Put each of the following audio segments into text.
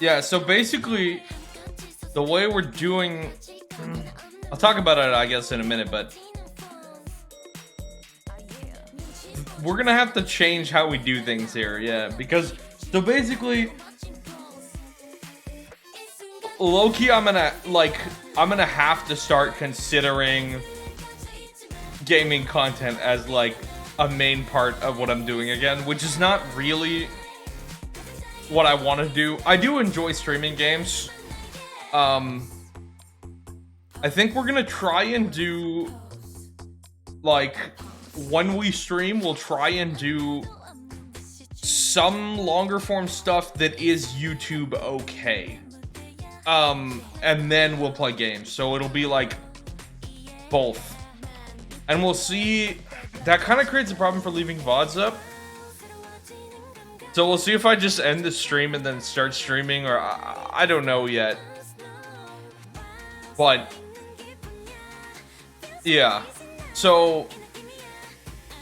Yeah, so basically, the way we're doing, I'll talk about it, I guess, in a minute, but we're gonna have to change how we do things here, yeah, because, so basically, low-key, I'm gonna have to start considering gaming content as, like, a main part of what I'm doing again, which is not really what I want to do. I do enjoy streaming games. I think we're gonna try and do, like, when we stream, we'll try and do some longer form stuff that is YouTube okay. And then we'll play games. So it'll be like both. And we'll see. That kind of creates a problem for leaving VODs up. So we'll see if I just end the stream and then start streaming, or I don't know yet. But yeah. So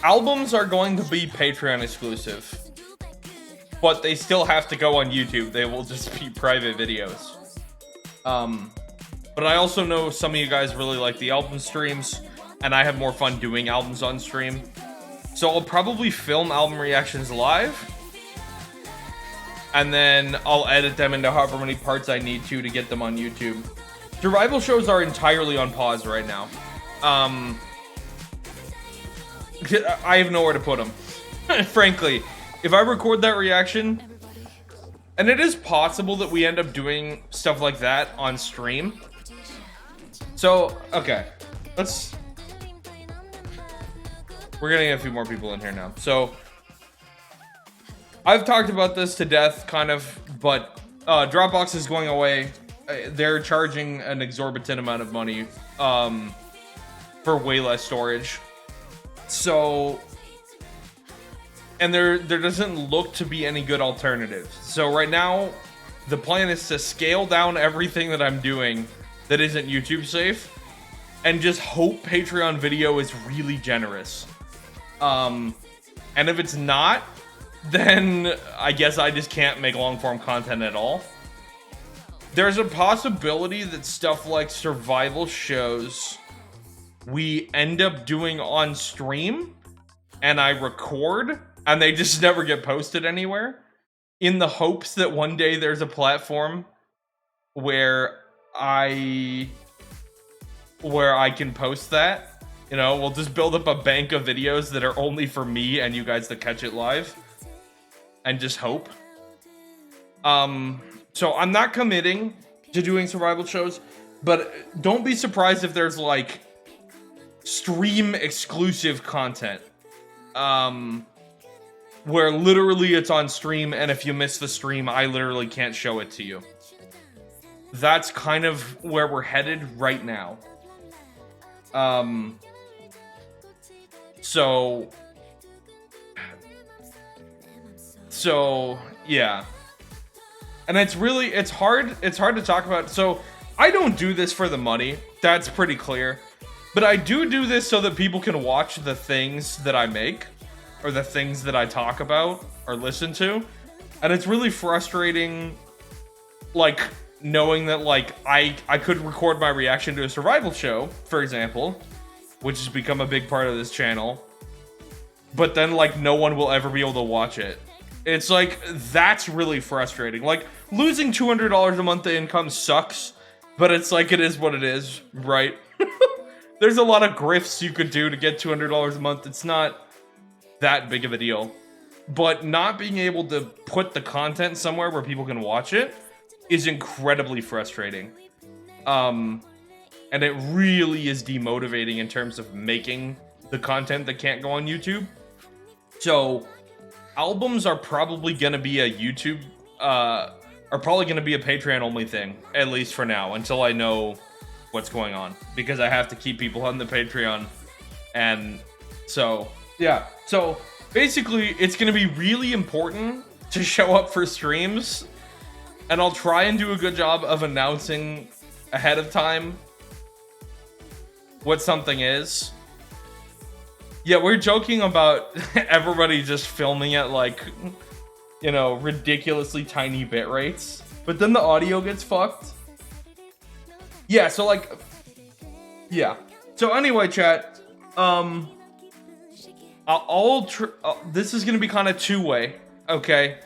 albums are going to be Patreon exclusive. But they still have to go on YouTube. They will just be private videos. But I also know some of you guys really like the album streams, and I have more fun doing albums on stream. So I'll probably film album reactions live, and then I'll edit them into however many parts I need to get them on YouTube. Survival shows are entirely on pause right now. I have nowhere to put them. Frankly, if I record that reaction, and it is possible that we end up doing stuff like that on stream. So, okay, we're getting a few more people in here now. So, I've talked about this to death, kind of, but Dropbox is going away. They're charging an exorbitant amount of money for way less storage. So, and there doesn't look to be any good alternatives. So right now, the plan is to scale down everything that I'm doing that isn't YouTube safe, and just hope Patreon video is really generous. And if it's not, then I guess I just can't make long form content at all. There's a possibility that stuff like survival shows we end up doing on stream, and I record, and they just never get posted anywhere, in the hopes that one day there's a platform where I can post that. You know, we'll just build up a bank of videos that are only for me and you guys to catch it live, and just hope. So I'm not committing to doing survival shows, but don't be surprised if there's like stream exclusive content. Where literally it's on stream, and if you miss the stream, I literally can't show it to you. That's kind of where we're headed right now. So yeah. And it's hard to talk about. So I don't do this for the money. That's pretty clear. But I do this so that people can watch the things that I make, or the things that I talk about or listen to. And it's really frustrating, like, knowing that, like, I could record my reaction to a survival show, for example, which has become a big part of this channel, but then, like, no one will ever be able to watch it. It's like, that's really frustrating. Like, losing $200 a month of income sucks, but it's like, it is what it is, right? There's a lot of grifts you could do to get $200 a month. It's not that big of a deal. But not being able to put the content somewhere where people can watch it is incredibly frustrating. And it really is demotivating in terms of making the content that can't go on YouTube. So, albums are probably going to be a YouTube, are probably going to be a Patreon only thing, at least for now, until I know what's going on, because I have to keep people on the Patreon. And so, yeah. So basically, it's going to be really important to show up for streams, and I'll try and do a good job of announcing ahead of time what something is. Yeah, we're joking about everybody just filming at, like, you know, ridiculously tiny bit rates. but then the audio gets fucked. Yeah, so like, yeah. So anyway, chat, this is gonna be kind of two-way, okay?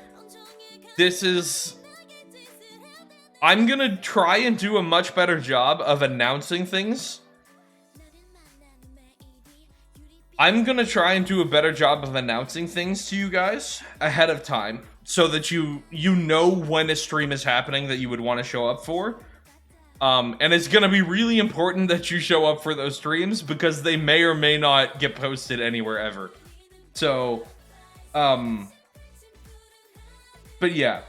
I'm gonna try and do a much better job of announcing things. I'm gonna try and do a better job of announcing things to you guys ahead of time, so that you know when a stream is happening that you would want to show up for. And it's gonna be really important that you show up for those streams, because they may or may not get posted anywhere ever. So, but yeah.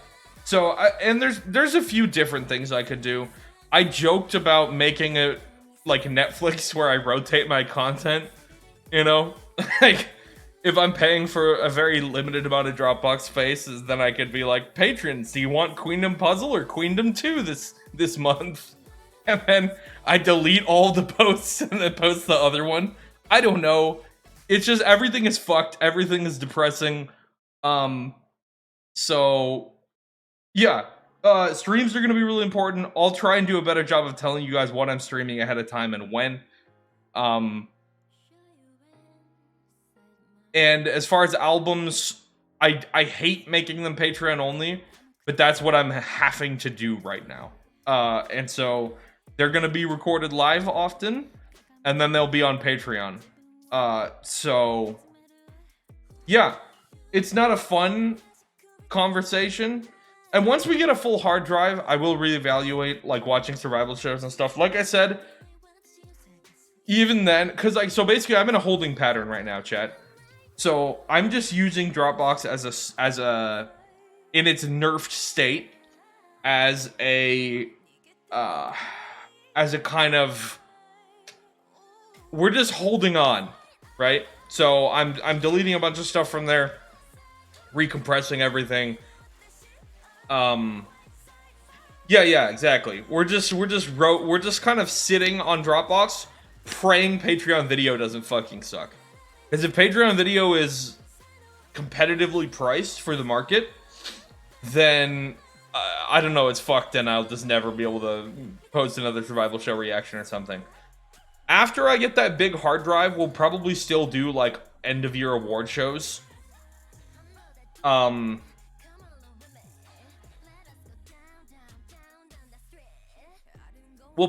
So, and there's a few different things I could do. I joked about making it like Netflix, where I rotate my content, you know? Like, if I'm paying for a very limited amount of Dropbox space, then I could be like, patrons, do you want Queendom Puzzle or Queendom 2 this month? And then I delete all the posts and then post the other one. I don't know. It's just, everything is fucked. Everything is depressing. So yeah, streams are going to be really important. I'll try and do a better job of telling you guys what I'm streaming ahead of time and when. And as far as albums, I hate making them Patreon only, but that's what I'm having to do right now. And so they're going to be recorded live often, and then they'll be on Patreon. So yeah, it's not a fun conversation. And once we get a full hard drive, I will reevaluate like watching survival shows and stuff. Like I said, even then, because like, so basically I'm in a holding pattern right now, chat. So I'm just using Dropbox as a in its nerfed state as a kind of, we're just holding on, right? So I'm deleting a bunch of stuff from there, recompressing everything. Yeah, exactly. We're just kind of sitting on Dropbox, praying Patreon video doesn't fucking suck. Because if Patreon video is competitively priced for the market, then I don't know, it's fucked, and I'll just never be able to post another survival show reaction or something. After I get that big hard drive, we'll probably still do like end of year award shows. We'll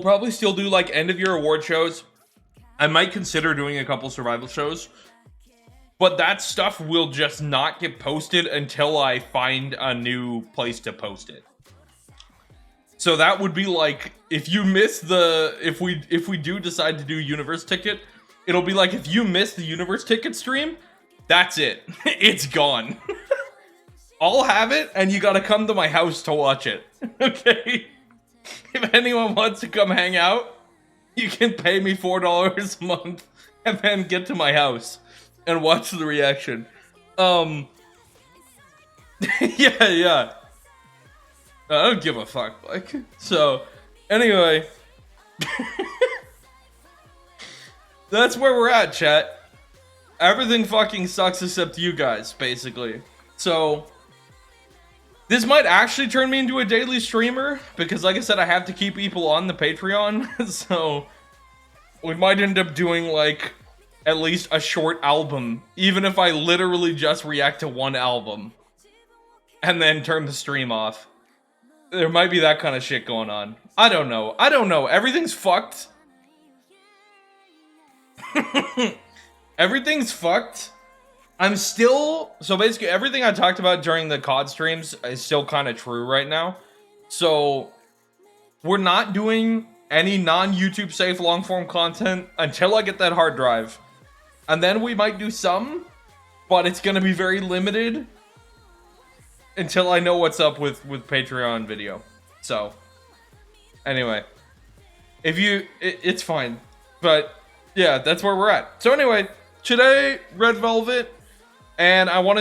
probably still do like end of year award shows. I might consider doing a couple survival shows, but that stuff will just not get posted until I find a new place to post it. So that would be like, if you miss the, if we do decide to do Universe Ticket, it'll be like, if you miss the Universe Ticket stream, that's it. It's gone. I'll have it, and you gotta come to my house to watch it. Okay? If anyone wants to come hang out, you can pay me $4 a month and then get to my house and watch the reaction. Yeah. I don't give a fuck, like. So, anyway. That's where we're at, chat. Everything fucking sucks except you guys, basically. So, this might actually turn me into a daily streamer, because like I said, I have to keep people on the Patreon. So, we might end up doing, like, at least a short album, even if I literally just react to one album, and then turn the stream off. There might be that kind of shit going on. I don't know. Everything's fucked. Everything's fucked. I'm still... So basically, everything I talked about during the COD streams is still kind of true right now. So, we're not doing any non-YouTube safe long-form content until I get that hard drive. And then we might do some, but it's going to be very limited until I know what's up with Patreon video. So, anyway. It's fine. But, yeah, that's where we're at. So anyway, today, Red Velvet, and I want to do